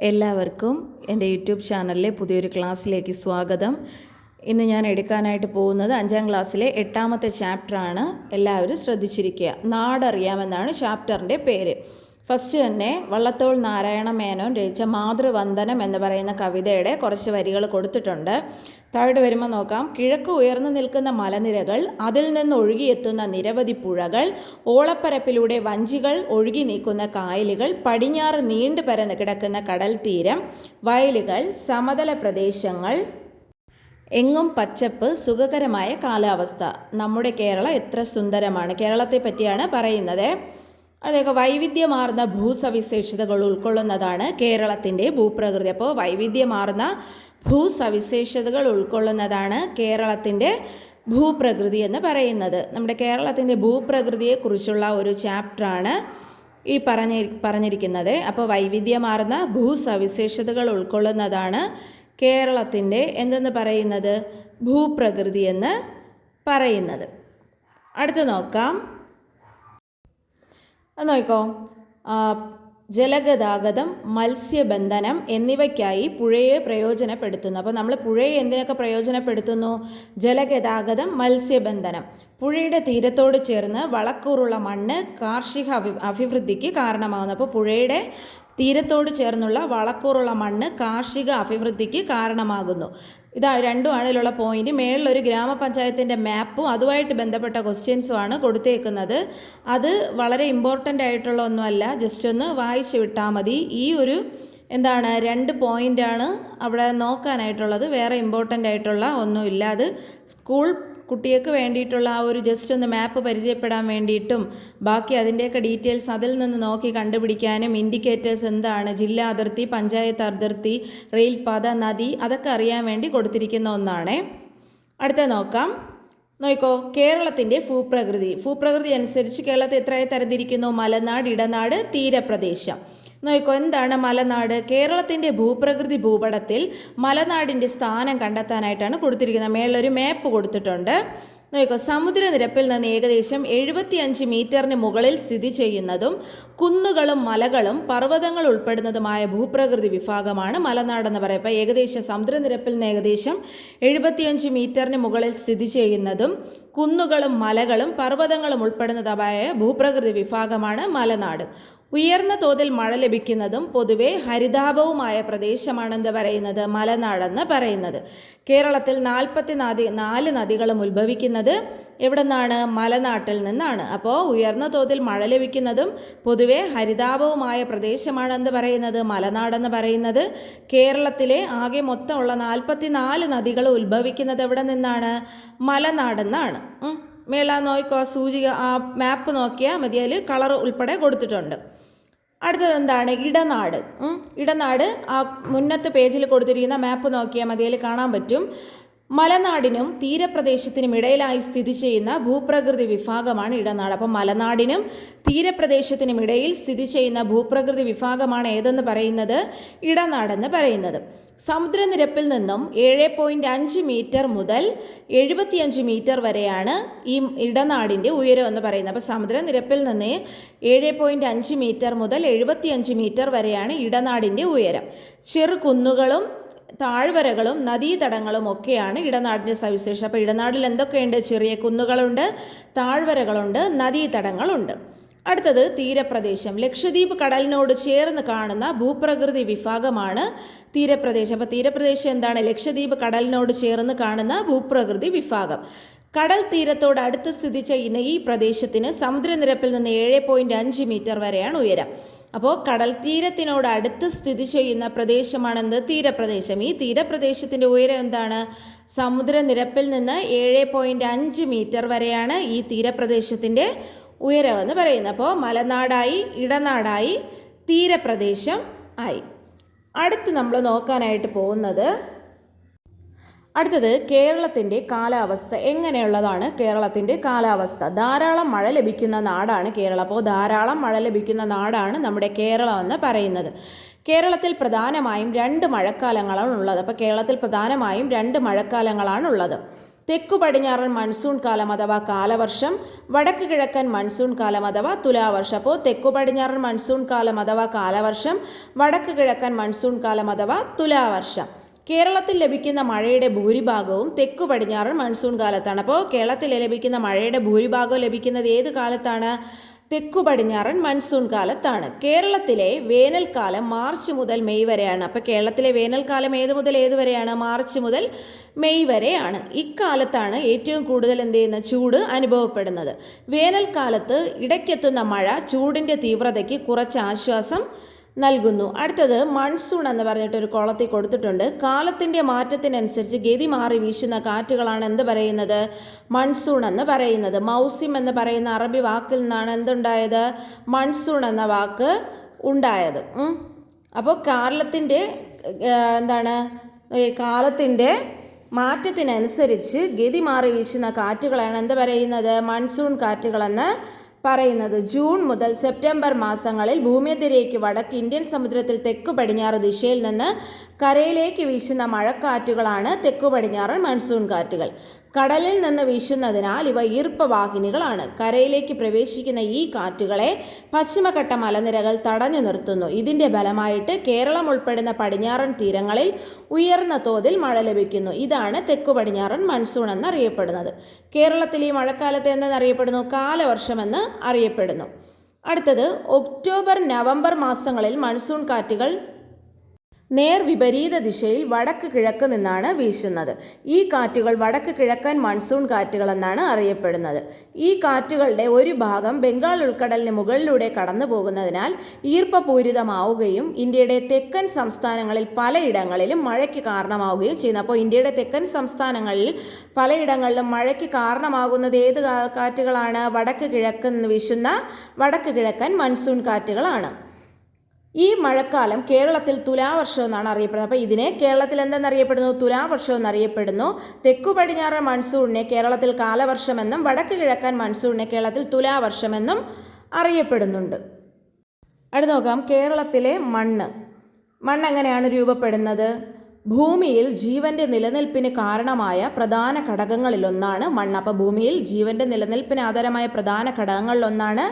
എല്ലാവർക്കും എൻ്റെ യൂട്യൂബ് ചാനലിലെ പുതിയൊരു ക്ലാസ്സിലേക്ക് സ്വാഗതം. ഇന്ന് ഞാൻ എടുക്കാനായിട്ട് പോകുന്നത് 5ാം ക്ലാസ്സിലെ 8ാമത്തെ ചാപ്റ്ററാണ്. എല്ലാവരും ശ്രദ്ധിച്ചിരിക്കുക. നാടറിയാമെന്നാണ് ചാപ്റ്ററിൻ്റെ പേര്. ഫസ്റ്റ് തന്നെ വള്ളത്തോൾ നാരായണ മേനോൻ രചിച്ച മാതൃവന്ദനം എന്ന് പറയുന്ന കവിതയുടെ കുറച്ച് വരികൾ കൊടുത്തിട്ടുണ്ട്. താഴോട്ട് വരുമ്പോൾ നോക്കാം. കിഴക്ക് ഉയർന്നു നിൽക്കുന്ന മലനിരകൾ, അതിൽ നിന്ന് ഒഴുകിയെത്തുന്ന നിരവധി പുഴകൾ, ഓളപ്പരപ്പിലൂടെ വഞ്ചികൾ ഒഴുകി നീക്കുന്ന കായലുകൾ, പടിഞ്ഞാറ് നീണ്ടു പരന്ന് കിടക്കുന്ന കടൽ തീരം, വയലുകൾ, സമതല പ്രദേശങ്ങൾ, എങ്ങും പച്ചപ്പ്, സുഖകരമായ കാലാവസ്ഥ. നമ്മുടെ കേരളം എത്ര സുന്ദരമാണ്. കേരളത്തെ പറ്റിയാണ് പറയുന്നത്. അതൊക്കെ വൈവിധ്യമാർന്ന ഭൂസവിശേഷതകൾ ഉൾക്കൊള്ളുന്നതാണ് കേരളത്തിൻ്റെ ഭൂപ്രകൃതി. അപ്പോൾ വൈവിധ്യമാർന്ന ഭൂസവിശേഷതകൾ ഉൾക്കൊള്ളുന്നതാണ് കേരളത്തിൻ്റെ ഭൂപ്രകൃതി എന്ന് പറയുന്നത്. നമ്മുടെ കേരളത്തിൻ്റെ ഭൂപ്രകൃതിയെക്കുറിച്ചുള്ള ഒരു ചാപ്റ്ററാണ് ഈ പറഞ്ഞിരിക്കുന്നത്. അപ്പോൾ വൈവിധ്യമാർന്ന ഭൂസവിശേഷതകൾ ഉൾക്കൊള്ളുന്നതാണ് കേരളത്തിൻ്റെ എന്തെന്ന് പറയുന്നത്, ഭൂപ്രകൃതി എന്ന് പറയുന്നത്. അടുത്ത് നോക്കാം. നോക്കോ, ജലഗതാഗതം, മത്സ്യബന്ധനം എന്നിവയ്ക്കായി പുഴയെ പ്രയോജനപ്പെടുത്തുന്നു. അപ്പോൾ നമ്മൾ പുഴയെ എന്തിനൊക്കെ പ്രയോജനപ്പെടുത്തുന്നു? ജലഗതാഗതം, മത്സ്യബന്ധനം. പുഴയുടെ തീരത്തോട് ചേർന്ന് വളക്കൂറുള്ള മണ്ണ് കാർഷിക അഭിവൃദ്ധിക്ക് കാരണമാകുന്നു. അപ്പോൾ പുഴയുടെ തീരത്തോട് ചേർന്നുള്ള വളക്കൂറുള്ള മണ്ണ് കാർഷിക അഭിവൃദ്ധിക്ക് കാരണമാകുന്നു. ഇതാ രണ്ടുമാണ് ഇതിലുള്ള പോയിന്റ്. മേളിലൊരു ഗ്രാമപഞ്ചായത്തിൻ്റെ മാപ്പും അതുമായിട്ട് ബന്ധപ്പെട്ട ക്വസ്റ്റ്യൻസുമാണ് കൊടുത്തേക്കുന്നത്. അത് വളരെ ഇമ്പോർട്ടൻ്റ് ആയിട്ടുള്ള ഒന്നുമല്ല, ജസ്റ്റ് ഒന്ന് വായിച്ചു വിട്ടാൽ മതി. ഈ ഒരു എന്താണ് 2 പോയിൻ്റാണ് അവിടെ നോക്കാനായിട്ടുള്ളത്. വേറെ ഇമ്പോർട്ടൻ്റ് ആയിട്ടുള്ള ഒന്നുമില്ല. അത് സ്കൂൾ കുട്ടികൾക്ക് വേണ്ടിയിട്ടുള്ള ആ ഒരു ജസ്റ്റ് ഒന്ന് മാപ്പ് പരിചയപ്പെടാൻ വേണ്ടിയിട്ടും ബാക്കി അതിൻ്റെയൊക്കെ ഡീറ്റെയിൽസ് അതിൽ നിന്ന് നോക്കി കണ്ടുപിടിക്കാനും, ഇൻഡിക്കേറ്റേഴ്സ് എന്താണ്, ജില്ലാ അതിർത്തി, പഞ്ചായത്ത് അതിർത്തി, റെയിൽപാത, നദി, അതൊക്കെ അറിയാൻ വേണ്ടി കൊടുത്തിരിക്കുന്ന ഒന്നാണ്. അടുത്ത നോക്കാം. നോക്കോ, കേരളത്തിൻ്റെ ഭൂപ്രകൃതി അനുസരിച്ച് കേരളത്തെ എത്രയായി തരംതിരിക്കുന്നു? മലനാട്, ഇടനാട്, തീരപ്രദേശം. നോക്കോ, എന്താണ് മലനാട്? കേരളത്തിൻ്റെ ഭൂപ്രകൃതി ഭൂപടത്തിൽ മലനാടിൻ്റെ സ്ഥാനം കണ്ടെത്താനായിട്ടാണ് കൊടുത്തിരിക്കുന്നത്. മേളിലൊരു മാപ്പ് കൊടുത്തിട്ടുണ്ട്. നോക്കോ, സമുദ്രനിരപ്പിൽ നിന്ന് ഏകദേശം 75 മീറ്ററിന് മുകളിൽ സ്ഥിതി ചെയ്യുന്നതും കുന്നുകളും മലകളും പർവ്വതങ്ങൾ ഉൾപ്പെടുന്നതുമായ ഭൂപ്രകൃതി വിഭാഗമാണ് മലനാടെന്ന് പറയുക. അപ്പോൾ ഏകദേശം സമുദ്രനിരപ്പിൽ നിന്ന് ഏകദേശം 75 മീറ്ററിന് മുകളിൽ സ്ഥിതി ചെയ്യുന്നതും കുന്നുകളും മലകളും പർവ്വതങ്ങളും ഉൾപ്പെടുന്നതുമായ ഭൂപ്രകൃതി വിഭാഗമാണ് മലനാട്. ഉയർന്ന തോതിൽ മഴ ലഭിക്കുന്നതും പൊതുവെ ഹരിതാഭവുമായ പ്രദേശമാണെന്ന് പറയുന്നത് മലനാടെന്ന് പറയുന്നത്. കേരളത്തിൽ 44 നദികളും ഉത്ഭവിക്കുന്നത് എവിടെ നിന്നാണ്? മലനാട്ടിൽ നിന്നാണ്. അപ്പോൾ ഉയർന്ന തോതിൽ മഴ ലഭിക്കുന്നതും പൊതുവെ ഹരിതാഭവുമായ പ്രദേശമാണെന്ന് പറയുന്നത് മലനാടെന്ന് പറയുന്നത്. കേരളത്തിലെ ആകെ മൊത്തമുള്ള 44 നദികൾ ഉത്ഭവിക്കുന്നത് എവിടെ നിന്നാണ്? മലനാടെന്നാണ്. മേള നോക്കോ, സൂചിക ആ മാപ്പ് നോക്കിയാൽ മതി, അതിൽ കളർ ഉൾപ്പെടെ കൊടുത്തിട്ടുണ്ട്. അടുത്തത് എന്താണ്? ഇടനാട് ആ മുന്നത്തെ പേജിൽ കൊടുത്തിരിക്കുന്ന മാപ്പ് നോക്കിയാൽ മതി, അതിൽ കാണാൻ പറ്റും. മലനാടിനും തീരപ്രദേശത്തിനും ഇടയിലായി സ്ഥിതി ചെയ്യുന്ന ഭൂപ്രകൃതി വിഭാഗമാണ് ഇടനാട്. അപ്പം മലനാടിനും തീരപ്രദേശത്തിനും ഇടയിൽ സ്ഥിതി ചെയ്യുന്ന ഭൂപ്രകൃതി വിഭാഗമാണ് ഏതെന്ന് പറയുന്നത്? ഇടനാടെന്ന് പറയുന്നത്. സമുദ്രനിരപ്പിൽ നിന്നും 7.5 മീറ്റർ മുതൽ 75 മീറ്റർ വരെയാണ് ഈ ഇടനാടിൻ്റെ ഉയരം എന്ന് പറയുന്നത്. അപ്പോൾ സമുദ്രനിരപ്പിൽ നിന്ന് 7.5 മീറ്റർ മുതൽ 75 മീറ്റർ വരെയാണ് ഇടനാടിൻ്റെ ഉയരം. ചെറുകുന്നുകളും താഴ്വരകളും നദീതടങ്ങളും ഒക്കെയാണ് ഇടനാടിൻ്റെ സവിശേഷം. അപ്പോൾ ഇടനാടിൽ എന്തൊക്കെയുണ്ട്? ചെറിയ കുന്നുകളുണ്ട്, താഴ്വരകളുണ്ട്, നദീതടങ്ങളുണ്ട്. അടുത്തത് തീരപ്രദേശം. ലക്ഷദ്വീപ് കടലിനോട് ചേർന്ന് കാണുന്ന ഭൂപ്രകൃതി വിഭാഗമാണ് തീരപ്രദേശം. അപ്പോൾ തീരപ്രദേശം എന്താണ്? ലക്ഷദ്വീപ് കടലിനോട് ചേർന്ന് കാണുന്ന ഭൂപ്രകൃതി വിഭാഗം. കടൽ തീരത്തോട് അടുത്ത് സ്ഥിതി ചെയ്യുന്ന ഈ പ്രദേശത്തിന് സമുദ്രനിരപ്പിൽ നിന്ന് 7.5 മീറ്റർ വരെയാണ് ഉയരം. അപ്പോൾ കടൽ തീരത്തിനോട് അടുത്ത് സ്ഥിതി ചെയ്യുന്ന പ്രദേശമാണെന്ത്? തീരപ്രദേശം. ഈ തീരപ്രദേശത്തിൻ്റെ ഉയരം എന്താണ്? സമുദ്രനിരപ്പിൽ നിന്ന് 7.5 മീറ്റർ വരെയാണ് ഈ തീരപ്രദേശത്തിൻ്റെ ഉയരം എന്ന് പറയുന്നത്. അപ്പോൾ മലനാടായി, ഇടനാടായി, തീരപ്രദേശം ആയി. അടുത്ത് നമ്മൾ നോക്കാനായിട്ട് പോകുന്നത് അടുത്തത് കേരളത്തിൻ്റെ കാലാവസ്ഥ എങ്ങനെയുള്ളതാണ്? കേരളത്തിൻ്റെ കാലാവസ്ഥ ധാരാളം മഴ ലഭിക്കുന്ന നാടാണ് കേരളം. അപ്പോൾ ധാരാളം മഴ ലഭിക്കുന്ന നാടാണ് നമ്മുടെ കേരളം എന്ന് പറയുന്നത്. കേരളത്തിൽ പ്രധാനമായും 2 മഴക്കാലങ്ങളാണ് ഉള്ളത്. അപ്പോൾ കേരളത്തിൽ പ്രധാനമായും 2 മഴക്കാലങ്ങളാണ് ഉള്ളത്. തെക്കു പടിഞ്ഞാറൻ മൺസൂൺ കാലം അഥവാ കാലവർഷം, വടക്ക് കിഴക്കൻ മൺസൂൺ കാലം അഥവാ തുലാവർഷം. അപ്പോൾ തെക്കു പടിഞ്ഞാറൻ മൺസൂൺ കാലം അഥവാ കാലവർഷം, വടക്ക് കിഴക്കൻ മൺസൂൺ കാലം അഥവാ തുലാവർഷം. കേരളത്തിൽ ലഭിക്കുന്ന മഴയുടെ ഭൂരിഭാഗവും തെക്കു പടിഞ്ഞാറൻ മൺസൂൺ കാലത്താണ്. അപ്പോൾ കേരളത്തിൽ ലഭിക്കുന്ന മഴയുടെ ഭൂരിഭാഗവും ലഭിക്കുന്നത് ഏത് കാലത്താണ്? തെക്കു പടിഞ്ഞാറൻ മൺസൂൺ കാലത്താണ്. കേരളത്തിലെ വേനൽക്കാലം മാർച്ച് മുതൽ മെയ് വരെയാണ്. അപ്പോൾ കേരളത്തിലെ വേനൽക്കാലം ഏത് മുതൽ ഏത് വരെയാണ്? മാർച്ച് മുതൽ മെയ് വരെയാണ്. ഇക്കാലത്താണ് ഏറ്റവും കൂടുതൽ ചൂട് അനുഭവപ്പെടുന്നത്. വേനൽക്കാലത്ത് ഇടയ്ക്കെത്തുന്ന മഴ ചൂടിൻ്റെ തീവ്രതയ്ക്ക് കുറച്ച് ആശ്വാസം നൽകുന്നു. അടുത്തത് മൺസൂൺ എന്ന് പറഞ്ഞിട്ടൊരു കോളത്തിൽ കൊടുത്തിട്ടുണ്ട്. കാലത്തിൻ്റെ മാറ്റത്തിനനുസരിച്ച് ഗതി മാറി വീശുന്ന കാറ്റുകളാണ് എന്ത് പറയുന്നത്? മൺസൂൺ എന്ന് പറയുന്നത്. മൗസിം എന്ന് പറയുന്ന അറബി വാക്കിൽ നിന്നാണ് എന്തുണ്ടായത്? മൺസൂൺ എന്ന വാക്ക് ഉണ്ടായത്. അപ്പോൾ കാലത്തിൻ്റെ മാറ്റത്തിനനുസരിച്ച് ഗതി മാറി വീശുന്ന കാറ്റുകളാണ് എന്ത് പറയുന്നത്? മൺസൂൺ കാറ്റുകളെന്ന് പറയുന്നത്. ജൂൺ മുതൽ സെപ്റ്റംബർ മാസങ്ങളിൽ ഭൂമധ്യരേഖയ്ക്ക് വടക്ക് ഇന്ത്യൻ സമുദ്രത്തിൽ തെക്കു പടിഞ്ഞാറ് ദിശയിൽ നിന്ന് കരയിലേക്ക് വീശുന്ന മഴക്കാറ്റുകളാണ് തെക്കു പടിഞ്ഞാറൻ മൺസൂൺ കാറ്റുകൾ. കടലിൽ നിന്ന് വീശുന്നതിനാൽ ഇവ ഈർപ്പവാഹിനികളാണ്. കരയിലേക്ക് പ്രവേശിക്കുന്ന ഈ കാറ്റുകളെ പശ്ചിമഘട്ട മലനിരകൾ തടഞ്ഞു നിർത്തുന്നു. ഇതിൻ്റെ ഫലമായിട്ട് കേരളം ഉൾപ്പെടുന്ന പടിഞ്ഞാറൻ തീരങ്ങളിൽ ഉയർന്ന തോതിൽ മഴ ലഭിക്കുന്നു. ഇതാണ് തെക്കു പടിഞ്ഞാറൻ മൺസൂൺ എന്നറിയപ്പെടുന്നത്. കേരളത്തിൽ ഈ മഴക്കാലത്ത് എന്തെന്നറിയപ്പെടുന്നു? കാലവർഷമെന്ന് അറിയപ്പെടുന്നു. അടുത്തത് ഒക്ടോബർ നവംബർ മാസങ്ങളിൽ മൺസൂൺ കാറ്റുകൾ നേർവിപരീത ദിശയിൽ വടക്ക് കിഴക്ക് നിന്നാണ് വീശുന്നത്. ഈ കാറ്റുകൾ വടക്ക് കിഴക്കൻ മൺസൂൺ കാറ്റുകൾ എന്നാണ് അറിയപ്പെടുന്നത്. ഈ കാറ്റുകളുടെ ഒരു ഭാഗം ബംഗാൾ ഉൾക്കടലിന് മുകളിലൂടെ കടന്നു പോകുന്നതിനാൽ ഈർപ്പപൂരിതമാവുകയും ഇന്ത്യയുടെ തെക്കൻ സംസ്ഥാനങ്ങളിൽ പലയിടങ്ങളിലും മഴയ്ക്ക് കാരണമാവുകയും ചെയ്യുന്നു. അപ്പോൾ ഇന്ത്യയുടെ തെക്കൻ സംസ്ഥാനങ്ങളിൽ പലയിടങ്ങളിലും മഴയ്ക്ക് കാരണമാകുന്നത് ഏത് കാറ്റുകളാണ്? വടക്ക് കിഴക്ക് നിന്ന് വീശുന്ന വടക്ക് കിഴക്കൻ മൺസൂൺ കാറ്റുകളാണ്. ഈ മഴക്കാലം കേരളത്തിൽ തുലാവർഷം എന്നാണ് അറിയപ്പെടുന്നത്. അപ്പോൾ ഇതിനെ കേരളത്തിൽ എന്തെന്നറിയപ്പെടുന്നു? തുലാവർഷം എന്നറിയപ്പെടുന്നു. തെക്കു പടിഞ്ഞാറൻ മൺസൂണിനെ കേരളത്തിൽ കാലവർഷമെന്നും വടക്ക് കിഴക്കൻ മൺസൂണിനെ കേരളത്തിൽ തുലാവർഷമെന്നും അറിയപ്പെടുന്നുണ്ട്. അടുത്ത നോക്കാം, കേരളത്തിലെ മണ്ണ് എങ്ങനെയാണ് രൂപപ്പെടുന്നത്? ഭൂമിയിൽ ജീവൻ്റെ നിലനിൽപ്പിന് കാരണമായ പ്രധാന ഘടകങ്ങളിലൊന്നാണ് മണ്ണ്. അപ്പോൾ ഭൂമിയിൽ ജീവൻ്റെ നിലനിൽപ്പിന് ആധാരമായ പ്രധാന ഘടകങ്ങളിലൊന്നാണ്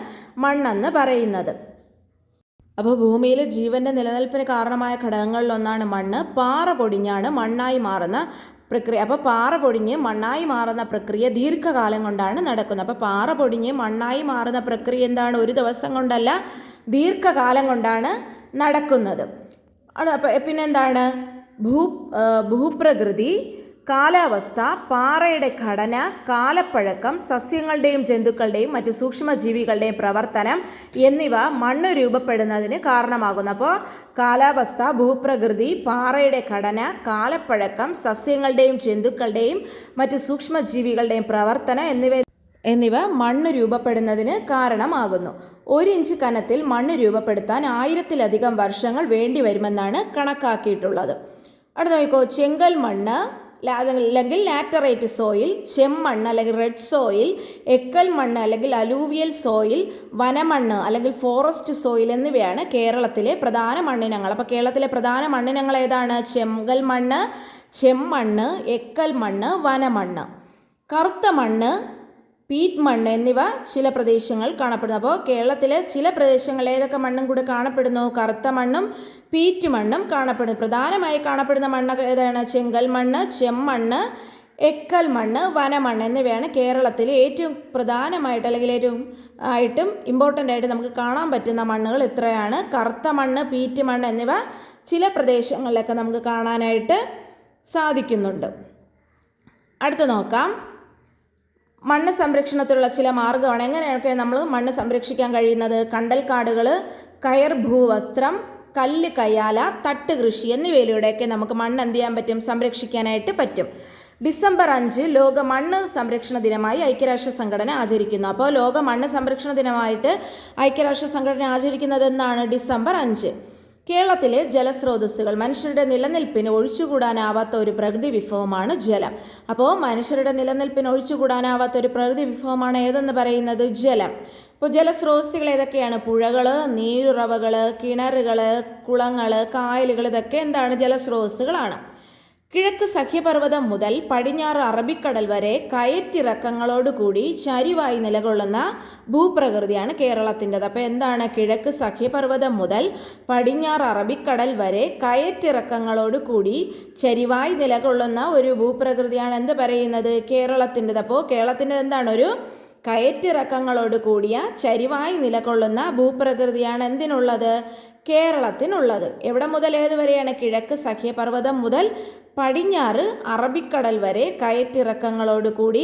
മണ്ണെന്ന് പറയുന്നത്. അപ്പോൾ ഭൂമിയിൽ ജീവൻ്റെ നിലനിൽപ്പിന് കാരണമായ ഘടകങ്ങളിലൊന്നാണ് മണ്ണ്. പാറ പൊടിഞ്ഞാണ് മണ്ണായി മാറുന്ന പ്രക്രിയ. അപ്പോൾ പാറ പൊടിഞ്ഞ് മണ്ണായി മാറുന്ന പ്രക്രിയ ദീർഘകാലം കൊണ്ടാണ് നടക്കുന്നത്. അപ്പോൾ പാറ പൊടിഞ്ഞ് മണ്ണായി മാറുന്ന പ്രക്രിയ എന്താണ്? ഒരു ദിവസം കൊണ്ടല്ല, ദീർഘകാലം കൊണ്ടാണ് നടക്കുന്നത്. അപ്പോൾ പിന്നെന്താണ്? ഭൂപ്രകൃതി, കാലാവസ്ഥ, പാറയുടെ ഘടന, കാലപ്പഴക്കം, സസ്യങ്ങളുടെയും ജന്തുക്കളുടെയും മറ്റ് സൂക്ഷ്മജീവികളുടെയും പ്രവർത്തനം എന്നിവ മണ്ണ് രൂപപ്പെടുന്നതിന് കാരണമാകുന്നു. അപ്പോൾ കാലാവസ്ഥ, ഭൂപ്രകൃതി, പാറയുടെ ഘടന, കാലപ്പഴക്കം, സസ്യങ്ങളുടെയും ജന്തുക്കളുടെയും മറ്റ് സൂക്ഷ്മജീവികളുടെയും പ്രവർത്തനം എന്നിവ മണ്ണ് രൂപപ്പെടുന്നതിന് കാരണമാകുന്നു. 1 ഇഞ്ച് കനത്തിൽ മണ്ണ് രൂപപ്പെടുത്താൻ 1000-ലധികം വർഷങ്ങൾ വേണ്ടിവരുമെന്നാണ് കണക്കാക്കിയിട്ടുള്ളത്. അടുത്ത നോക്കൂ, ചെങ്കൽ മണ്ണ് അല്ലെങ്കിൽ ലാറ്ററൈറ്റ് സോയിൽ, ചെമ്മണ്ണ് അല്ലെങ്കിൽ റെഡ് സോയിൽ, എക്കൽ മണ്ണ് അല്ലെങ്കിൽ അലൂവിയൽ സോയിൽ, വനമണ്ണ് അല്ലെങ്കിൽ ഫോറസ്റ്റ് സോയിൽ എന്നിവയാണ് കേരളത്തിലെ പ്രധാന മണ്ണിനങ്ങൾ. അപ്പോൾ കേരളത്തിലെ പ്രധാന മണ്ണിനങ്ങൾ ഏതാണ്? ചെങ്കൽ മണ്ണ്, ചെമ്മണ്ണ്, എക്കൽ മണ്ണ്, വനമണ്ണ്. കറുത്ത മണ്ണ്, പീറ്റ് മണ്ണ് എന്നിവ ചില പ്രദേശങ്ങൾ കാണപ്പെടുന്നു. അപ്പോൾ കേരളത്തിലെ ചില പ്രദേശങ്ങളിൽ ഏതൊക്കെ മണ്ണും കൂടി കാണപ്പെടുന്നു? കറുത്ത മണ്ണും പീറ്റ് മണ്ണും കാണപ്പെടുന്നു. പ്രധാനമായി കാണപ്പെടുന്ന മണ്ണ് ഏതാണ്? ചെങ്കൽ മണ്ണ്, ചെമ്മണ്ണ്, എക്കൽ മണ്ണ്, വനമണ്ണ് എന്നിവയാണ് കേരളത്തിലെ ഏറ്റവും പ്രധാനമായിട്ട് അല്ലെങ്കിൽ ഏറ്റവും ഇമ്പോർട്ടൻ്റ് ആയിട്ട് നമുക്ക് കാണാൻ പറ്റുന്ന മണ്ണുകൾ ഇത്രയാണ്. കറുത്ത മണ്ണ്, പീറ്റ് മണ്ണ് എന്നിവ ചില പ്രദേശങ്ങളിലൊക്കെ നമുക്ക് കാണാനായിട്ട് സാധിക്കുന്നുണ്ട്. അടുത്ത നോക്കാം, മണ്ണ് സംരക്ഷണത്തിലുള്ള ചില മാർഗ്ഗമാണ്. എങ്ങനെയൊക്കെ നമ്മൾ മണ്ണ് സംരക്ഷിക്കാൻ കഴിയുന്നത്? കണ്ടൽക്കാടുകൾ, കയർ ഭൂവസ്ത്രം, കല്ല് കയ്യാല, തട്ട് കൃഷി എന്നിവയിലൂടെയൊക്കെ നമുക്ക് മണ്ണ് എന്ത് ചെയ്യാൻ പറ്റും? സംരക്ഷിക്കാനായിട്ട് പറ്റും. ഡിസംബർ 5 ലോക മണ്ണ് സംരക്ഷണ ദിനമായി ഐക്യരാഷ്ട്ര സംഘടന ആചരിക്കുന്നു. അപ്പോൾ ലോക മണ്ണ് സംരക്ഷണ ദിനമായിട്ട് ഐക്യരാഷ്ട്ര സംഘടന ആചരിക്കുന്നത് എന്നാണ്? ഡിസംബർ 5. കേരളത്തിലെ ജലസ്രോതസ്സുകൾ. മനുഷ്യരുടെ നിലനിൽപ്പിന് ഒഴിച്ചുകൂടാനാവാത്ത ഒരു പ്രകൃതി വിഭവമാണ് ജലം. അപ്പോൾ മനുഷ്യരുടെ നിലനിൽപ്പിന് ഒഴിച്ചുകൂടാനാവാത്ത ഒരു പ്രകൃതി വിഭവമാണ് ഏതെന്ന് പറയുന്നത്? ജലം. അപ്പോൾ ജലസ്രോതസ്സുകൾ ഏതൊക്കെയാണ്? പുഴകൾ, നീരുറവകൾ, കിണറുകൾ, കുളങ്ങൾ, കായലുകൾ, ഇതൊക്കെ എന്താണ്? ജലസ്രോതസ്സുകളാണ്. കിഴക്ക് സഖ്യപർവ്വതം മുതൽ പടിഞ്ഞാറ് അറബിക്കടൽ വരെ കയറ്റിറക്കങ്ങളോടുകൂടി ചരിവായി നിലകൊള്ളുന്ന ഭൂപ്രകൃതിയാണ് കേരളത്തിൻ്റെത്. അപ്പോൾ എന്താണ്? കിഴക്ക് സഖ്യപർവ്വതം മുതൽ പടിഞ്ഞാറ് അറബിക്കടൽ വരെ കയറ്റിറക്കങ്ങളോടുകൂടി ചരിവായി നിലകൊള്ളുന്ന ഒരു ഭൂപ്രകൃതിയാണ് എന്ത് പറയുന്നത്? കേരളത്തിൻ്റെത്. അപ്പോൾ കേരളത്തിൻ്റെത് എന്താണ്? ഒരു കയറ്റിറക്കങ്ങളോട് കൂടിയ ചരിവായി നിലകൊള്ളുന്ന ഭൂപ്രകൃതിയാണ് എന്തിനുള്ളത്? കേരളത്തിനുള്ളത്. എവിടെ മുതൽ ഏത് വരെയാണ്? കിഴക്ക് സഖ്യപർവ്വതം മുതൽ പടിഞ്ഞാറ് അറബിക്കടൽ വരെ കയറ്റിറക്കങ്ങളോട് കൂടി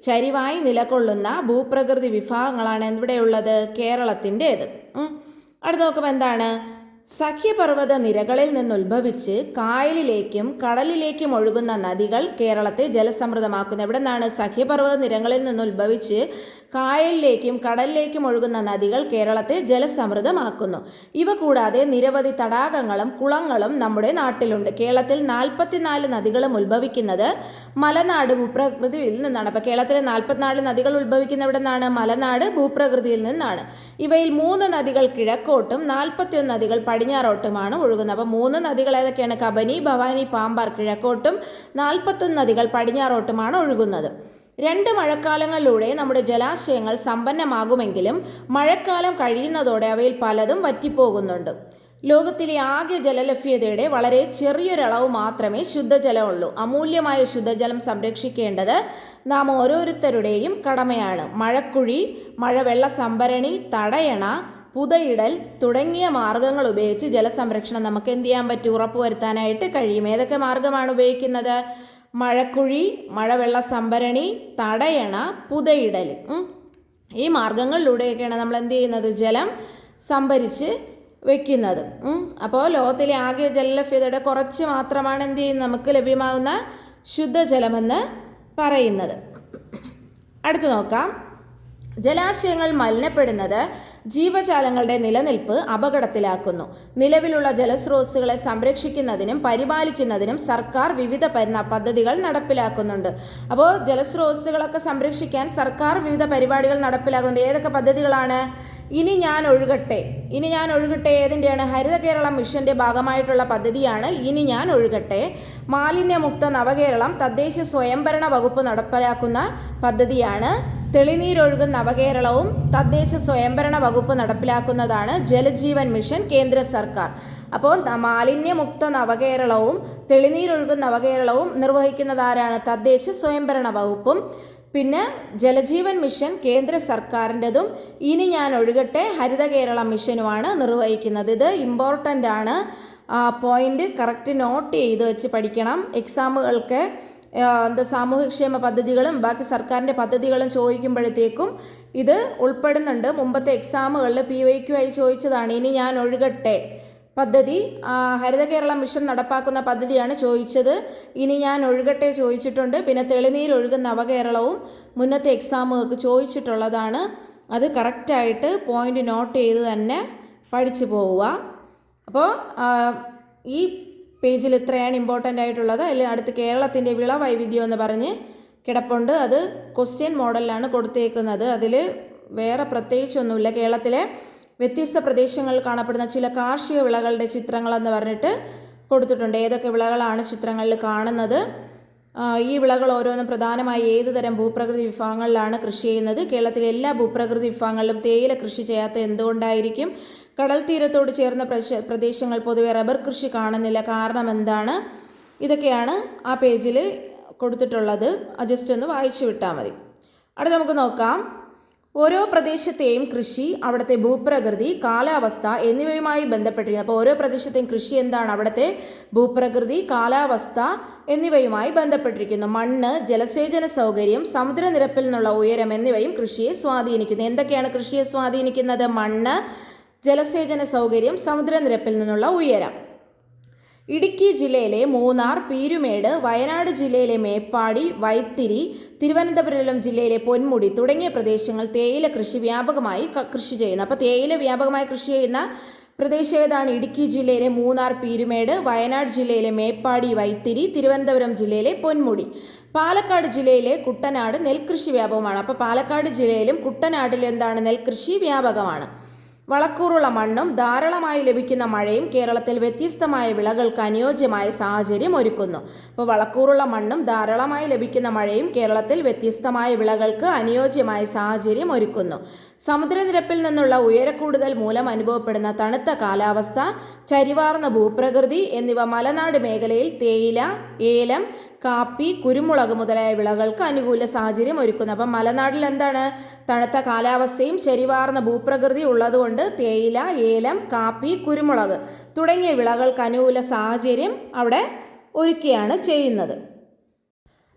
ചരിവായി നിലകൊള്ളുന്ന ഭൂപ്രകൃതി വിഭാഗങ്ങളാണ് ഇവിടെയുള്ളത്? കേരളത്തിൻ്റേത്. അടുത്ത് നോക്കുമ്പോൾ എന്താണ്? സഖ്യപർവ്വത നിരകളിൽ നിന്നുത്ഭവിച്ച് കായലിലേക്കും കടലിലേക്കും ഒഴുകുന്ന നദികൾ കേരളത്തെ ജലസമൃദ്ധമാക്കുന്നു. എവിടെ നിന്നാണ്? സഖ്യപർവ്വത നിരകളിൽ നിന്നുത്ഭവിച്ച് കായലിലേക്കും കടലിലേക്കും ഒഴുകുന്ന നദികൾ കേരളത്തെ ജലസമൃദ്ധമാക്കുന്നു. ഇവ കൂടാതെ നിരവധി തടാകങ്ങളും കുളങ്ങളും നമ്മുടെ നാട്ടിലുണ്ട്. കേരളത്തിൽ 44 നദികളും ഉത്ഭവിക്കുന്നത് മലനാട് ഭൂപ്രകൃതിയിൽ നിന്നാണ്. അപ്പോൾ കേരളത്തിലെ 44 നദികൾ ഉത്ഭവിക്കുന്ന എവിടെ നിന്നാണ്? മലനാട് ഭൂപ്രകൃതിയിൽ നിന്നാണ്. ഇവയിൽ 3 നദികൾ കിഴക്കോട്ടും 41 നദികൾ പടിഞ്ഞാറോട്ടുമാണ് ഒഴുകുന്നത്. അപ്പോൾ 3 നദികൾ ഏതൊക്കെയാണ്? കബനി, ഭവാനി, പാമ്പാർ കിഴക്കോട്ടും 41 നദികൾ പടിഞ്ഞാറോട്ടുമാണ് ഒഴുകുന്നത്. 2 മഴക്കാലങ്ങളിലൂടെ നമ്മുടെ ജലാശയങ്ങൾ സമ്പന്നമാകുമെങ്കിലും മഴക്കാലം കഴിയുന്നതോടെ അവയിൽ പലതും വറ്റിപ്പോകുന്നുണ്ട്. ലോകത്തിലെ ആകെ ജലലഭ്യതയുടെ വളരെ ചെറിയൊരളവ് മാത്രമേ ശുദ്ധജലമുള്ളൂ. അമൂല്യമായ ശുദ്ധജലം സംരക്ഷിക്കേണ്ടത് നാം ഓരോരുത്തരുടെയും കടമയാണ്. മഴക്കുഴി, മഴവെള്ള സംഭരണി, തടയണ, പുതയിടൽ തുടങ്ങിയ മാർഗങ്ങൾ ഉപയോഗിച്ച് ജലസംരക്ഷണം നമുക്ക് എന്ത് ചെയ്യാൻ പറ്റും? ഉറപ്പുവരുത്താനായിട്ട് കഴിയും. ഏതൊക്കെ മാർഗമാണ് ഉപയോഗിക്കുന്നത്? മഴക്കുഴി, മഴവെള്ള സംഭരണി, തടയണ, പുതയിടൽ. ഈ മാർഗങ്ങളിലൂടെയൊക്കെയാണ് നമ്മൾ എന്ത് ചെയ്യുന്നത്? ജലം സംഭരിച്ച് വെക്കുന്നത്. അപ്പോൾ ലോകത്തിലെ ആകെ ജലലഭ്യതയുടെ കുറച്ച് മാത്രമാണ് എന്ത് ചെയ്യുന്നത്? നമുക്ക് ലഭ്യമാകുന്ന ശുദ്ധജലമെന്ന് പറയുന്നത്. അടുത്ത് നോക്കാം. ജലാശയങ്ങൾ മലിനപ്പെടുന്നത് ജീവജാലങ്ങളുടെ നിലനിൽപ്പ് അപകടത്തിലാക്കുന്നു. നിലവിലുള്ള ജലസ്രോതസ്സുകളെ സംരക്ഷിക്കുന്നതിനും പരിപാലിക്കുന്നതിനും സർക്കാർ വിവിധ പദ്ധതികൾ നടപ്പിലാക്കുന്നുണ്ട്. അപ്പോൾ ജലസ്രോതസ്സുകളൊക്കെ സംരക്ഷിക്കാൻ സർക്കാർ വിവിധ പരിപാടികൾ നടപ്പിലാക്കുന്നുണ്ട്. ഏതൊക്കെ പദ്ധതികളാണ്? ഇനി ഞാൻ ഒഴുകട്ടെ. ഇനി ഞാൻ ഒഴുകട്ടെ ഏതിൻ്റെയാണ്? ഹരിത കേരളം മിഷൻ്റെ ഭാഗമായിട്ടുള്ള പദ്ധതിയാണ് ഇനി ഞാൻ ഒഴുകട്ടെ. മാലിന്യമുക്ത നവകേരളം തദ്ദേശ സ്വയംഭരണ വകുപ്പ് നടപ്പിലാക്കുന്ന പദ്ധതിയാണ്. തെളിനീരൊഴുകും നവകേരളവും തദ്ദേശ സ്വയംഭരണ വകുപ്പ് നടപ്പിലാക്കുന്നതാണ് ജലജീവൻ മിഷൻ, കേന്ദ്ര സർക്കാർ. അപ്പോൾ മാലിന്യമുക്ത നവകേരളവും തെളിനീരൊഴുകും നവകേരളവും നിർവഹിക്കുന്നത് ആരാണ്? തദ്ദേശ സ്വയംഭരണ വകുപ്പും. പിന്നെ ജലജീവൻ മിഷൻ കേന്ദ്ര സർക്കാരിൻ്റെതും ഇനി ഞാൻ ഒഴുകട്ടെ ഹരിത കേരളം മിഷനുമാണ് നിർവഹിക്കുന്നത്. ഇത് ഇമ്പോർട്ടൻ്റ് ആണ്. പോയിന്റ് കറക്റ്റ് നോട്ട് ചെയ്ത് വെച്ച് പഠിക്കണം. എക്സാമുകൾക്ക് സാമൂഹ്യക്ഷേമ പദ്ധതികളും ബാക്കി സർക്കാരിൻ്റെ പദ്ധതികളും ചോദിക്കുമ്പോഴത്തേക്കും ഇത് ഉൾപ്പെടുന്നുണ്ട്. മുമ്പത്തെ എക്സാമുകളിൽ PYQ ആയി ചോദിച്ചതാണ്. ഇനി ഞാൻ ഒഴുകട്ടെ പദ്ധതി ഹരിത കേരളം മിഷൻ നടപ്പാക്കുന്ന പദ്ധതിയാണ് ചോദിച്ചത്. ഇനി ഞാൻ ഒഴുകട്ടെ ചോദിച്ചിട്ടുണ്ട്. പിന്നെ തെളിനീരൊഴുകും നവകേരളവും മുന്നത്തെ എക്സാമുകൾക്ക് ചോദിച്ചിട്ടുള്ളതാണ്. അത് കറക്റ്റായിട്ട് പോയിന്റ് നോട്ട് ചെയ്ത് തന്നെ പഠിച്ചു പോവുക. അപ്പോൾ ഈ പേജിൽ ഇത്രയാണ് ഇമ്പോർട്ടൻ്റ് ആയിട്ടുള്ളത്. അതിൽ അടുത്ത് കേരളത്തിൻ്റെ വിളവൈവിധ്യം എന്ന് പറഞ്ഞ് കിടപ്പുണ്ട്. അത് ക്വസ്റ്റ്യൻ മോഡലിലാണ് കൊടുത്തേക്കുന്നത്. അതിൽ വേറെ പ്രത്യേകിച്ചൊന്നുമില്ല. കേരളത്തിലെ വ്യത്യസ്ത പ്രദേശങ്ങളിൽ കാണപ്പെടുന്ന ചില കാർഷിക വിളകളുടെ ചിത്രങ്ങളെന്ന് പറഞ്ഞിട്ട് കൊടുത്തിട്ടുണ്ട്. ഏതൊക്കെ വിളകളാണ് ചിത്രങ്ങളിൽ കാണുന്നത്? ഈ വിളകൾ ഓരോന്നും പ്രധാനമായി ഏത് തരം ഭൂപ്രകൃതി വിഭാഗങ്ങളിലാണ് കൃഷി ചെയ്യുന്നത്? കേരളത്തിലെ എല്ലാ ഭൂപ്രകൃതി വിഭാഗങ്ങളിലും തേയില കൃഷി ചെയ്യാത്ത എന്തുകൊണ്ടായിരിക്കും? കടൽ തീരത്തോട് ചേർന്ന പ്രദേശങ്ങൾ പൊതുവെ റബ്ബർ കൃഷി കാണുന്നില്ല, കാരണം എന്താണ്? ഇതൊക്കെയാണ് ആ പേജിൽ കൊടുത്തിട്ടുള്ളത്. ജസ്റ്റ് ഒന്ന് വായിച്ചു വിട്ടാൽ മതി. അടുത്ത നമുക്ക് നോക്കാം. ഓരോ പ്രദേശത്തെയും കൃഷി, അവിടുത്തെ ഭൂപ്രകൃതി, കാലാവസ്ഥ എന്നിവയുമായി ബന്ധപ്പെട്ടിരിക്കുന്നു. അപ്പോൾ ഓരോ പ്രദേശത്തെയും കൃഷി എന്താണ്? അവിടുത്തെ ഭൂപ്രകൃതി, കാലാവസ്ഥ എന്നിവയുമായി ബന്ധപ്പെട്ടിരിക്കുന്നു. മണ്ണ്, ജലസേചന സൗകര്യം, സമുദ്രനിരപ്പിൽ നിന്നുള്ള ഉയരം എന്നിവയും കൃഷിയെ സ്വാധീനിക്കുന്നു. എന്തൊക്കെയാണ് കൃഷിയെ സ്വാധീനിക്കുന്നത്? മണ്ണ്, ജലസേചന സൗകര്യം, സമുദ്രനിരപ്പിൽ നിന്നുള്ള ഉയരം. ഇടുക്കി ജില്ലയിലെ മൂന്നാർ, പീരുമേട്, വയനാട് ജില്ലയിലെ മേപ്പാടി, വൈത്തിരി, തിരുവനന്തപുരം ജില്ലയിലെ പൊന്മുടി തുടങ്ങിയ പ്രദേശങ്ങൾ തേയില കൃഷി വ്യാപകമായി കൃഷി ചെയ്യുന്നു. അപ്പോൾ തേയില വ്യാപകമായി കൃഷി ചെയ്യുന്ന പ്രദേശം ഏതാണ്? ഇടുക്കി ജില്ലയിലെ മൂന്നാർ, പീരുമേട്, വയനാട് ജില്ലയിലെ മേപ്പാടി, വൈത്തിരി, തിരുവനന്തപുരം ജില്ലയിലെ പൊന്മുടി. പാലക്കാട് ജില്ലയിലെ കുട്ടനാട് നെൽകൃഷി വ്യാപകമാണ്. അപ്പോൾ പാലക്കാട് ജില്ലയിലും കുട്ടനാട്ടിലും എന്താണ്? നെൽകൃഷി വ്യാപകമാണ്. വളക്കൂറുള്ള മണ്ണും ധാരാളമായി ലഭിക്കുന്ന മഴയും കേരളത്തിൽ വ്യത്യസ്തമായ വിളകൾക്ക് അനുയോജ്യമായ സാഹചര്യം ഒരുക്കുന്നു. അപ്പോൾ വളക്കൂറുള്ള മണ്ണും ധാരാളമായി ലഭിക്കുന്ന മഴയും കേരളത്തിൽ വ്യത്യസ്തമായ വിളകൾക്ക് അനുയോജ്യമായ സാഹചര്യം ഒരുക്കുന്നു. സമുദ്രനിരപ്പിൽ നിന്നുള്ള ഉയരക്കൂടുതൽ മൂലം അനുഭവപ്പെടുന്ന തണുത്ത കാലാവസ്ഥ, ചരിവാർന്ന ഭൂപ്രകൃതി എന്നിവ മലനാട് മേഖലയിൽ തേയില, ഏലം, കാപ്പി, കുരുമുളക് മുതലായ വിളകൾക്ക് അനുകൂല സാഹചര്യം ഒരുക്കുന്നു. അപ്പം മലനാട്ടിൽ എന്താണ്? തണുത്ത കാലാവസ്ഥയും ചരിവാർന്ന ഭൂപ്രകൃതി ഉള്ളതുകൊണ്ട് തേയില, ഏലം, കാപ്പി, കുരുമുളക് തുടങ്ങിയ വിളകൾക്ക് അനുകൂല സാഹചര്യം അവിടെ ഒരുക്കുകയാണ് ചെയ്യുന്നത്.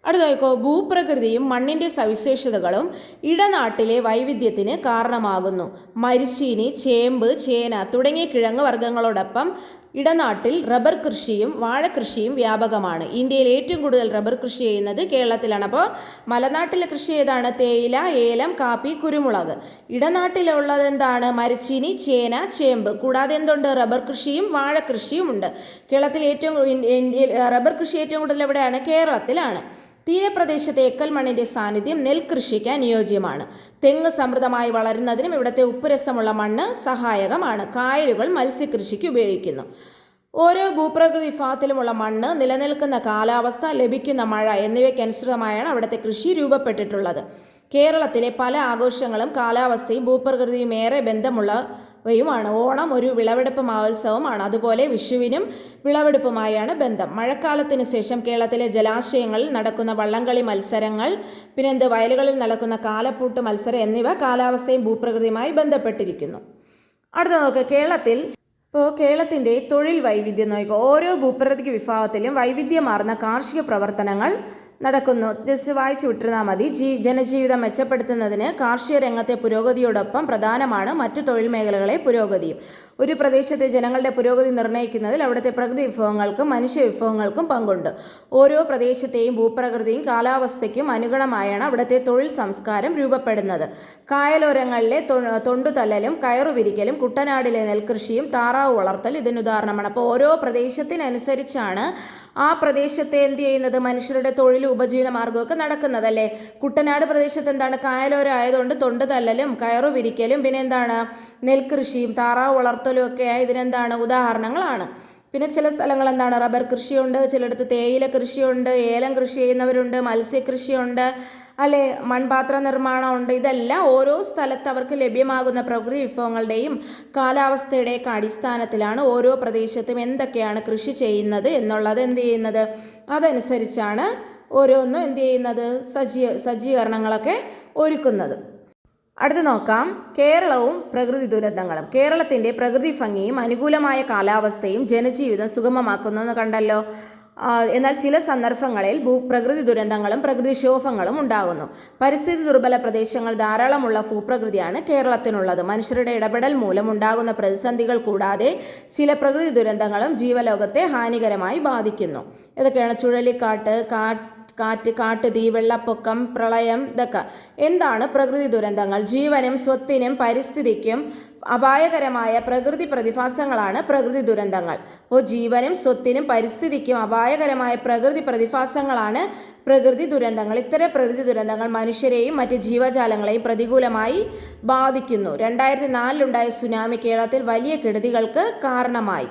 അടുത്ത നോക്കൂ, ഭൂപ്രകൃതിയും മണ്ണിൻ്റെ സവിശേഷതകളും ഇടനാട്ടിലെ വൈവിധ്യത്തിന് കാരണമാകുന്നു. മരിച്ചീനി, ചേമ്പ്, ചേന തുടങ്ങിയ കിഴങ്ങ് വർഗ്ഗങ്ങളോടൊപ്പം ഇടനാട്ടിൽ റബ്ബർ കൃഷിയും വാഴക്കൃഷിയും വ്യാപകമാണ്. ഇന്ത്യയിൽ ഏറ്റവും കൂടുതൽ റബ്ബർ കൃഷി ചെയ്യുന്നത് കേരളത്തിലാണ്. അപ്പോൾ മലനാട്ടിലെ കൃഷി ഏതാണ്? തേയില, ഏലം, കാപ്പി, കുരുമുളക്. ഇടനാട്ടിലുള്ളത് എന്താണ്? മരച്ചീനി, ചേന, ചേമ്പ്. കൂടാതെ എന്തുണ്ട്? റബ്ബർ കൃഷിയും വാഴക്കൃഷിയും ഉണ്ട്. കേരളത്തിൽ റബ്ബർ കൃഷി ഏറ്റവും കൂടുതൽ എവിടെയാണ്? കേരളത്തിലാണ്. തീരപ്രദേശത്തെ എക്കൽ മണ്ണിൻ്റെ സാന്നിധ്യം നെൽകൃഷിക്ക് അനുയോജ്യമാണ്. തെങ്ങ് സമൃദ്ധമായി വളരുന്നതിനും ഇവിടുത്തെ ഉപ്പുരസമുള്ള മണ്ണ് സഹായകമാണ്. കായലുകൾ മത്സ്യകൃഷിക്ക് ഉപയോഗിക്കുന്നു. ഓരോ ഭൂപ്രകൃതി വിഭാഗത്തിലുമുള്ള മണ്ണ്, നിലനിൽക്കുന്ന കാലാവസ്ഥ, ലഭിക്കുന്ന മഴ എന്നിവയ്ക്കനുസൃതമായാണ് അവിടുത്തെ കൃഷി രൂപപ്പെട്ടിട്ടുള്ളത്. കേരളത്തിലെ പല ആഘോഷങ്ങളും കാലാവസ്ഥയും ഭൂപ്രകൃതിയും ഏറെ ബന്ധമുള്ളവയുമാണ്. ഓണം ഒരു വിളവെടുപ്പ് മഹോത്സവമാണ്. അതുപോലെ വിഷുവിനും വിളവെടുപ്പുമായാണ് ബന്ധം. മഴക്കാലത്തിന് ശേഷം കേരളത്തിലെ ജലാശയങ്ങളിൽ നടക്കുന്ന വള്ളംകളി മത്സരങ്ങൾ, വയലുകളിൽ നടക്കുന്ന കാലപ്പൂട്ട് മത്സരം എന്നിവ കാലാവസ്ഥയും ഭൂപ്രകൃതിയുമായി ബന്ധപ്പെട്ടിരിക്കുന്നു. അടുത്ത നോക്കുക, കേരളത്തിൻ്റെ തൊഴിൽ വൈവിധ്യം നോക്കുക. ഓരോ ഭൂപ്രകൃതി വിഭാഗത്തിലും വൈവിധ്യമാർന്ന കാർഷിക പ്രവർത്തനങ്ങൾ നടക്കുന്നു. ജസ്റ്റ് വായിച്ചു വിട്ടിരുന്നാൽ മതി. ജനജീവിതം മെച്ചപ്പെടുത്തുന്നതിന് കാർഷിക രംഗത്തെ പുരോഗതിയോടൊപ്പം പ്രധാനമാണ് മറ്റു തൊഴിൽ മേഖലകളെ പുരോഗതിയും. ഒരു പ്രദേശത്തെ ജനങ്ങളുടെ പുരോഗതി നിർണ്ണയിക്കുന്നതിൽ അവിടുത്തെ പ്രകൃതി വിഭവങ്ങൾക്കും മനുഷ്യ വിഭവങ്ങൾക്കും പങ്കുണ്ട്. ഓരോ പ്രദേശത്തെയും ഭൂപ്രകൃതിയും കാലാവസ്ഥയ്ക്കും അനുഗുണമായാണ് അവിടുത്തെ തൊഴിൽ സംസ്കാരം രൂപപ്പെടുന്നത്. കായലോരങ്ങളിലെ തൊണ്ടുതല്ലലും കയറുവിരിക്കലും കുട്ടനാടിലെ നെൽകൃഷിയും താറാവ് വളർത്തൽ ഇതിനുദാഹരണമാണ്. അപ്പോൾ ഓരോ പ്രദേശത്തിനനുസരിച്ചാണ് ആ പ്രദേശത്തെ എന്ത് ചെയ്യുന്നത്? മനുഷ്യരുടെ തൊഴിലും ഉപജീവന മാർഗമൊക്കെ നടക്കുന്നതല്ലേ. കുട്ടനാട് പ്രദേശത്ത് എന്താണ്? കായലോരം ആയതുകൊണ്ട് തൊണ്ടുതല്ലലും കയറുവിരിക്കലും നെൽകൃഷിയും താറാവ് വളർത്തലും ഒക്കെ ഇതിനെന്താണ്? ഉദാഹരണങ്ങളാണ്. പിന്നെ ചില സ്ഥലങ്ങൾ എന്താണ്? റബ്ബർ കൃഷിയുണ്ട്, ചിലയിടത്ത് തേയില കൃഷിയുണ്ട്, ഏലം കൃഷി ചെയ്യുന്നവരുണ്ട്, മത്സ്യകൃഷിയുണ്ട്, അല്ലെ, മൺപാത്ര നിർമ്മാണമുണ്ട്. ഇതെല്ലാം ഓരോ സ്ഥലത്ത് അവർക്ക് ലഭ്യമാകുന്ന പ്രകൃതി വിഭവങ്ങളുടെയും കാലാവസ്ഥയുടെയൊക്കെ അടിസ്ഥാനത്തിലാണ് ഓരോ പ്രദേശത്തും എന്തൊക്കെയാണ് കൃഷി ചെയ്യുന്നത് എന്നുള്ളത് അതനുസരിച്ചാണ് ഓരോന്നും സജ്ജീകരണങ്ങളൊക്കെ ഒരുക്കുന്നത്. അടുത്ത് നോക്കാം, കേരളവും പ്രകൃതി ദുരന്തങ്ങളും. കേരളത്തിൻ്റെ പ്രകൃതി ഭംഗിയും അനുകൂലമായ കാലാവസ്ഥയും ജനജീവിതം സുഗമമാക്കുന്നു എന്ന് കണ്ടല്ലോ. എന്നാൽ ചില സന്ദർഭങ്ങളിൽ പ്രകൃതി ദുരന്തങ്ങളും പ്രകൃതിക്ഷോഭങ്ങളും ഉണ്ടാകുന്നു. പരിസ്ഥിതി ദുർബല പ്രദേശങ്ങൾ ധാരാളമുള്ള ഭൂപ്രകൃതിയാണ് കേരളത്തിനുള്ളത്. മനുഷ്യരുടെ ഇടപെടൽ മൂലം ഉണ്ടാകുന്ന പ്രതിസന്ധികൾ കൂടാതെ ചില പ്രകൃതി ദുരന്തങ്ങളും ജീവലോകത്തെ ഹാനികരമായി ബാധിക്കുന്നു. ഇതൊക്കെയാണ് ചുഴലിക്കാറ്റ്, കാട്ടുതീ, വെള്ളപ്പൊക്കം, പ്രളയം. ഇതൊക്കെ എന്താണ് പ്രകൃതി ദുരന്തങ്ങൾ? ജീവനും സ്വത്തിനും പരിസ്ഥിതിക്കും അപായകരമായ പ്രകൃതി പ്രതിഭാസങ്ങളാണ് പ്രകൃതി ദുരന്തങ്ങൾ. അപ്പോൾ ജീവനും സ്വത്തിനും പരിസ്ഥിതിക്കും അപായകരമായ പ്രകൃതി പ്രതിഭാസങ്ങളാണ് പ്രകൃതി ദുരന്തങ്ങൾ. ഇത്തരം പ്രകൃതി ദുരന്തങ്ങൾ മനുഷ്യരെയും മറ്റ് ജീവജാലങ്ങളെയും പ്രതികൂലമായി ബാധിക്കുന്നു. 2004 സുനാമി കേരളത്തിൽ വലിയ കെടുതികൾക്ക് കാരണമായി.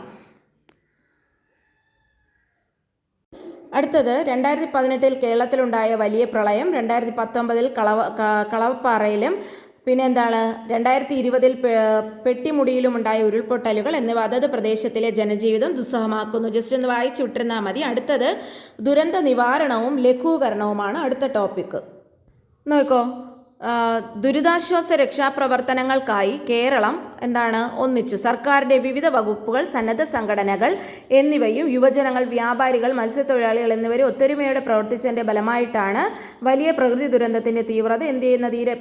അടുത്തത് 2018 കേരളത്തിലുണ്ടായ വലിയ പ്രളയം, 2019 കളവപ്പാറയിലും 2020 പെട്ടിമുടിയിലും ഉണ്ടായ ഉരുൾപൊട്ടലുകൾ എന്നിവ അതത് പ്രദേശത്തിലെ ജനജീവിതം ദുസ്സഹമാക്കുന്നു. ജസ്റ്റ് ഒന്ന് വായിച്ചു വിട്ടിരുന്നാൽ മതി. അടുത്തത് ദുരന്ത നിവാരണവും ലഘൂകരണവുമാണ് അടുത്ത ടോപ്പിക്ക്. നോക്കോ, ദുരിതാശ്വാസ രക്ഷാപ്രവർത്തനങ്ങൾക്കായി കേരളം ഒന്നിച്ചു. സർക്കാരിൻ്റെ വിവിധ വകുപ്പുകൾ, സന്നദ്ധ സംഘടനകൾ എന്നിവയും യുവജനങ്ങൾ, വ്യാപാരികൾ, മത്സ്യത്തൊഴിലാളികൾ എന്നിവരും ഒത്തൊരുമയോടെ പ്രവർത്തിച്ചതിൻ്റെ ഫലമായിട്ടാണ് വലിയ പ്രകൃതി ദുരന്തത്തിൻ്റെ തീവ്രത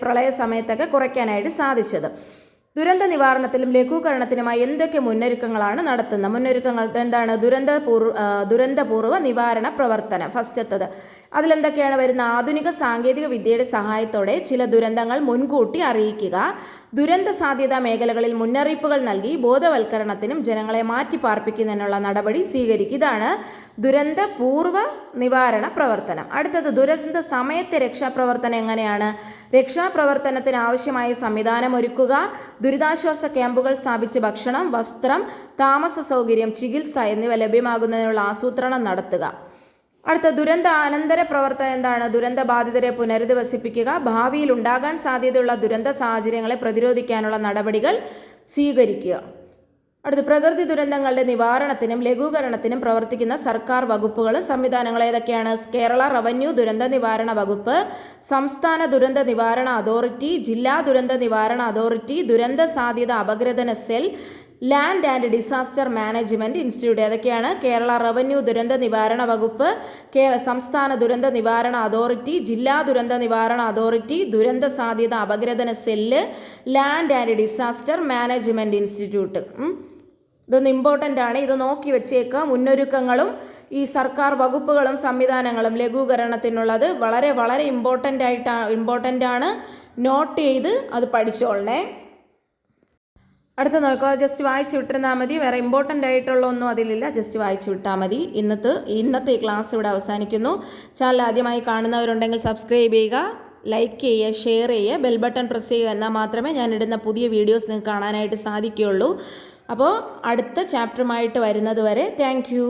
പ്രളയ സമയത്തൊക്കെ കുറയ്ക്കാനായിട്ട് സാധിച്ചത്. ദുരന്ത നിവാരണത്തിലും ലഘൂകരണത്തിനുമായി എന്തൊക്കെ മുന്നൊരുക്കങ്ങളാണ് നടത്തുന്നത്? മുന്നൊരുക്കങ്ങൾ ദുരന്തപൂർവ്വ നിവാരണ പ്രവർത്തനം. ഫസ്റ്റത്തത് അതിലെന്തൊക്കെയാണ് വരുന്നത്? ആധുനിക സാങ്കേതിക വിദ്യയുടെ സഹായത്തോടെ ചില ദുരന്തങ്ങൾ മുൻകൂട്ടി അറിയിക്കുക, ദുരന്ത സാധ്യതാ മേഖലകളിൽ മുന്നറിയിപ്പുകൾ നൽകി ബോധവൽക്കരണത്തിനും ജനങ്ങളെ മാറ്റിപ്പാർപ്പിക്കുന്നതിനുള്ള നടപടി സ്വീകരിക്കുക. ഇതാണ് ദുരന്തപൂർവ്വ നിവാരണ പ്രവർത്തനം. അടുത്തത് ദുരന്ത സമയത്തെ രക്ഷാപ്രവർത്തനം എങ്ങനെയാണ്? രക്ഷാപ്രവർത്തനത്തിന് ആവശ്യമായ സംവിധാനം ഒരുക്കുക, ദുരിതാശ്വാസ ക്യാമ്പുകൾ സ്ഥാപിച്ച് ഭക്ഷണം, വസ്ത്രം, താമസ സൗകര്യം, ചികിത്സ എന്നിവ ലഭ്യമാകുന്നതിനുള്ള ആസൂത്രണം നടത്തുക. അടുത്ത ദുരന്ത അനന്തര പ്രവർത്തനം എന്താണ്? ദുരന്ത ബാധിതരെ പുനരധിവസിപ്പിക്കുക, ഭാവിയിൽ ഉണ്ടാകാൻ സാധ്യതയുള്ള ദുരന്ത സാഹചര്യങ്ങളെ പ്രതിരോധിക്കാനുള്ള നടപടികൾ സ്വീകരിക്കുക. അടുത്ത പ്രകൃതി ദുരന്തങ്ങളുടെ നിവാരണത്തിനും ലഘൂകരണത്തിനും പ്രവർത്തിക്കുന്ന സർക്കാർ വകുപ്പുകളും സംവിധാനങ്ങളും ഏതൊക്കെയാണ്? കേരള റവന്യൂ ദുരന്ത നിവാരണ വകുപ്പ്, സംസ്ഥാന ദുരന്ത നിവാരണ അതോറിറ്റി, ജില്ലാ ദുരന്ത നിവാരണ അതോറിറ്റി, ദുരന്ത സാധ്യത അപഗ്രഥന cell, land and disaster management institute. ഏതൊക്കെയാണ്? കേരള റവന്യൂ ദുരന്ത നിവാരണ വകുപ്പ്, സംസ്ഥാന ദുരന്ത നിവാരണ അതോറിറ്റി, ജില്ലാ ദുരന്ത നിവാരണ അതോറിറ്റി, ദുരന്ത സാധ്യത അപഗ്രഥന cell, land and disaster management institute. ഇതൊന്ന് ഇമ്പോർട്ടൻ്റ് ആണ്, ഇത് നോക്കി വെച്ചേക്കുക. മുന്നൊരുക്കങ്ങളും ഈ സർക്കാർ വകുപ്പുകളും സംവിധാനങ്ങളും ലഘൂകരണത്തിനുള്ളത് വളരെ വളരെ ഇമ്പോർട്ടൻ്റ് ആണ്. നോട്ട് ചെയ്ത് അത് പഠിച്ചോളണേ. അടുത്ത നോക്കുക, ജസ്റ്റ് വായിച്ച് വിട്ടിരുന്നാൽ മതി. വേറെ ഇമ്പോർട്ടൻ്റ് ആയിട്ടുള്ള ഒന്നും അതിലില്ല, ജസ്റ്റ് വായിച്ച് വിട്ടാൽ മതി. ഇന്നത്തെ ഈ ക്ലാസ് ഇവിടെ അവസാനിക്കുന്നു. ചാനൽ ആദ്യമായി കാണുന്നവരുണ്ടെങ്കിൽ സബ്സ്ക്രൈബ് ചെയ്യുക, ലൈക്ക് ചെയ്യുക, ഷെയർ ചെയ്യുക, ബെൽ ബട്ടൺ പ്രസ് ചെയ്യുക. എന്നാൽ മാത്രമേ ഞാൻ ഇടുന്ന പുതിയ വീഡിയോസ് നിങ്ങൾക്ക് കാണാനായിട്ട് സാധിക്കുകയുള്ളൂ. അപ്പോൾ അടുത്ത ചാപ്റ്ററുമായിട്ട് വരുന്നത് വരെ താങ്ക് യു.